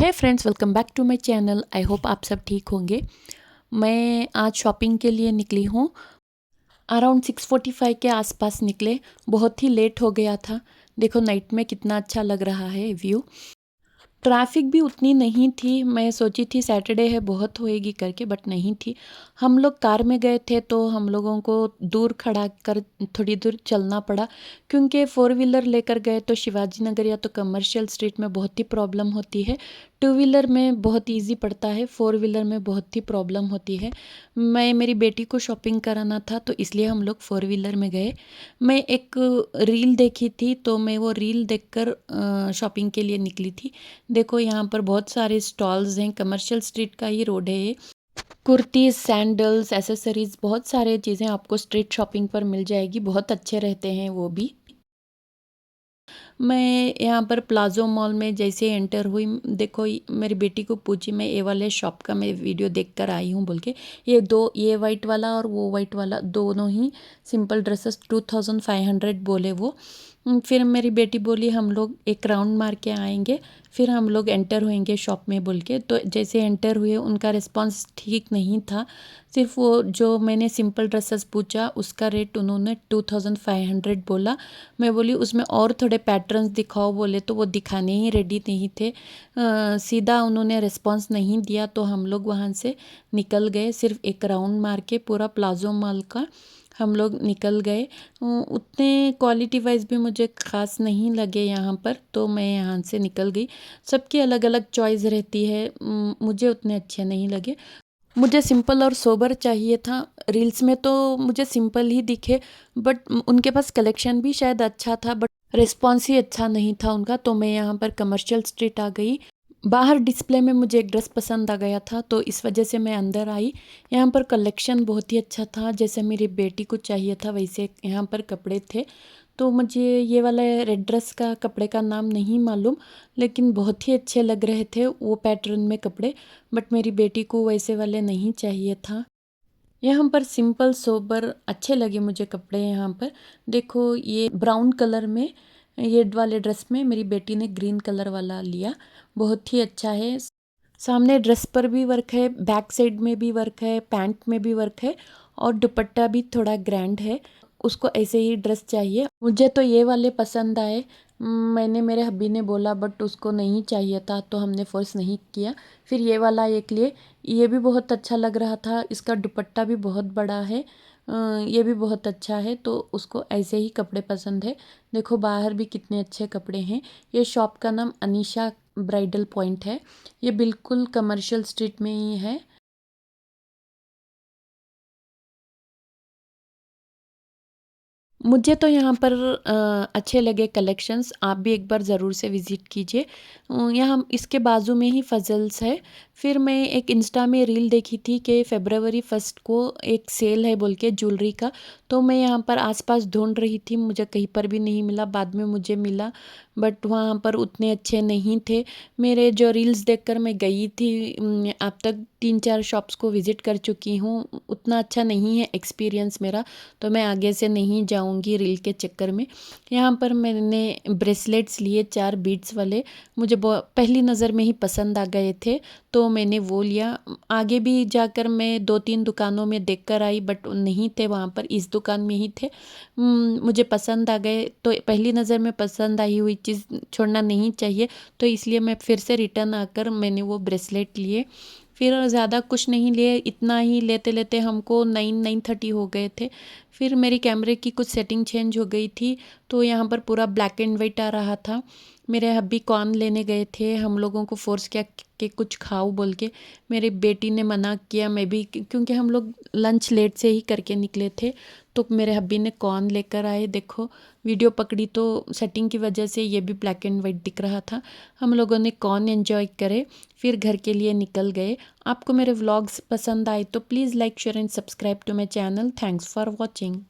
है friends, welcome back to my channel. I hope आप सब ठीक होंगे। मैं आज शॉपिंग के लिए निकली हूँ। अराउंड 6:45 के आसपास निकले। बहुत ही लेट हो गया था। देखो नाइट में कितना अच्छा लग रहा है व्यू। ट्रैफिक भी उतनी नहीं थी। मैं सोची थी सैटरडे है बहुत होएगी करके, बट नहीं थी। हम लोग कार में गए थे तो हम लोगों को दूर खड़ा कर थोड़ी दूर चलना पड़ा, क्योंकि फोर व्हीलर लेकर गए तो शिवाजी नगर या तो कमर्शियल स्ट्रीट में बहुत ही प्रॉब्लम होती है। टू व्हीलर में बहुत इजी पड़ता है, फोर व्हीलर में बहुत ही प्रॉब्लम होती है। मैं मेरी बेटी को शॉपिंग कराना था तो इसलिए हम लोग फोर व्हीलर में गए। मैं एक रील देखी थी तो मैं वो रील देखकर शॉपिंग के लिए निकली थी। देखो यहाँ पर बहुत सारे स्टॉल्स हैं, कमर्शियल स्ट्रीट का ही रोड है ये। कुर्तीज, सैंडल्स, एसेसरीज, बहुत सारे चीज़ें आपको स्ट्रीट शॉपिंग पर मिल जाएगी। बहुत अच्छे रहते हैं वो भी। मैं यहाँ पर प्लाज़ो मॉल में जैसे एंटर हुई, देखो मेरी बेटी को पूछी, मैं ये वाले शॉप का मैं वीडियो देख कर आई हूँ बोल के। ये वाइट वाला और वो वाइट वाला दोनों ही सिंपल ड्रेसेस 2500 बोले वो। फिर मेरी बेटी बोली हम लोग एक राउंड मार के आएंगे, फिर हम लोग एंटर होएंगे शॉप में बोल के। तो जैसे एंटर हुए उनका रिस्पांस ठीक नहीं था। सिर्फ वो जो मैंने सिंपल ड्रेसेस पूछा उसका रेट उन्होंने 2500 बोला। मैं बोली उसमें और थोड़े पैटर्न्स दिखाओ बोले तो वो दिखाने ही रेडी नहीं थे। सीधा उन्होंने रिस्पांस नहीं दिया तो हम लोग वहाँ से निकल गए। सिर्फ एक राउंड मार के पूरा प्लाज़ो मॉल का हम लोग निकल गए। उतने क्वालिटी वाइज भी मुझे ख़ास नहीं लगे यहाँ पर, तो मैं यहाँ से निकल गई। सबकी अलग अलग चॉइस रहती है, मुझे उतने अच्छे नहीं लगे। मुझे सिंपल और सोबर चाहिए था। रील्स में तो मुझे सिंपल ही दिखे, बट उनके पास कलेक्शन भी शायद अच्छा था, बट रिस्पॉन्स ही अच्छा नहीं था उनका। तो मैं यहाँ पर कमर्शियल स्ट्रीट आ गई। बाहर डिस्प्ले में मुझे एक ड्रेस पसंद आ गया था तो इस वजह से मैं अंदर आई। यहाँ पर कलेक्शन बहुत ही अच्छा था, जैसे मेरी बेटी को चाहिए था वैसे यहाँ पर कपड़े थे। तो मुझे ये वाला रेड ड्रेस का कपड़े का नाम नहीं मालूम, लेकिन बहुत ही अच्छे लग रहे थे वो पैटर्न में कपड़े। बट मेरी बेटी को वैसे वाले नहीं चाहिए था। यहाँ पर सिंपल सोबर अच्छे लगे मुझे कपड़े। यहाँ पर देखो ये ब्राउन कलर में, ये वाले ड्रेस में मेरी बेटी ने ग्रीन कलर वाला लिया। बहुत ही अच्छा है। सामने ड्रेस पर भी वर्क है, बैक साइड में भी वर्क है, पैंट में भी वर्क है, और दुपट्टा भी थोड़ा ग्रैंड है। उसको ऐसे ही ड्रेस चाहिए। मुझे तो ये वाले पसंद आए। मैंने मेरे हब्बी ने बोला बट उसको नहीं चाहिए था तो हमने फोर्स नहीं किया। फिर ये वाला एक लिए, ये भी बहुत अच्छा लग रहा था। इसका दुपट्टा भी बहुत बड़ा है। ये भी बहुत अच्छा है, तो उसको ऐसे ही कपड़े पसंद है। देखो बाहर भी कितने अच्छे कपड़े हैं। ये शॉप का नाम अनीशा ब्राइडल पॉइंट है। ये बिल्कुल कमर्शियल स्ट्रीट में ही है। मुझे तो यहाँ पर अच्छे लगे कलेक्शंस। आप भी एक बार ज़रूर से विज़िट कीजिए। यहाँ इसके बाजू में ही फजल्स है। फिर मैं एक इंस्टा में रील देखी थी कि फरवरी 1 को एक सेल है बोल के ज्वेलरी का। तो मैं यहाँ पर आसपास ढूंढ रही थी, मुझे कहीं पर भी नहीं मिला। बाद में मुझे मिला, बट वहाँ पर उतने अच्छे नहीं थे। मेरे जो रील्स देखकर मैं गई थी, अब तक 3-4 शॉप्स को विज़िट कर चुकी हूँ। उतना अच्छा नहीं है एक्सपीरियंस मेरा, तो मैं आगे से नहीं जाऊंगी रील के चक्कर में। यहाँ पर मैंने ब्रेसलेट्स लिए 4 बीड्स वाले। मुझे पहली नज़र में ही पसंद आ गए थे तो मैंने वो लिया। आगे भी जाकर मैं 2-3 दुकानों में देख कर आई बट नहीं थे वहाँ पर, इस दुकान में ही थे। मुझे पसंद आ गए तो पहली नज़र में पसंद आई हुई चीज़ छोड़ना नहीं चाहिए, तो इसलिए मैं फिर से रिटर्न आकर मैंने वो ब्रेसलेट लिए। फिर ज़्यादा कुछ नहीं लिए, इतना ही लेते लेते हमको 9-9:30 हो गए थे। फिर मेरी कैमरे की कुछ सेटिंग चेंज हो गई थी तो यहाँ पर पूरा ब्लैक एंड वाइट आ रहा था। मेरे हब्बी कॉर्न लेने गए थे, हम लोगों को फोर्स किया कि कुछ खाओ बोल के। मेरी बेटी ने मना किया, मैं भी, क्योंकि हम लोग लंच लेट से ही करके निकले थे। तो मेरे हब्बी ने कॉर्न लेकर आए। देखो वीडियो पकड़ी तो सेटिंग की वजह से ये भी ब्लैक एंड वाइट दिख रहा था। हम लोगों ने कॉर्न एंजॉय करे, फिर घर के लिए निकल गए। आपको मेरे व्लॉग्स पसंद आए तो please like, share and subscribe to my channel. Thanks for watching.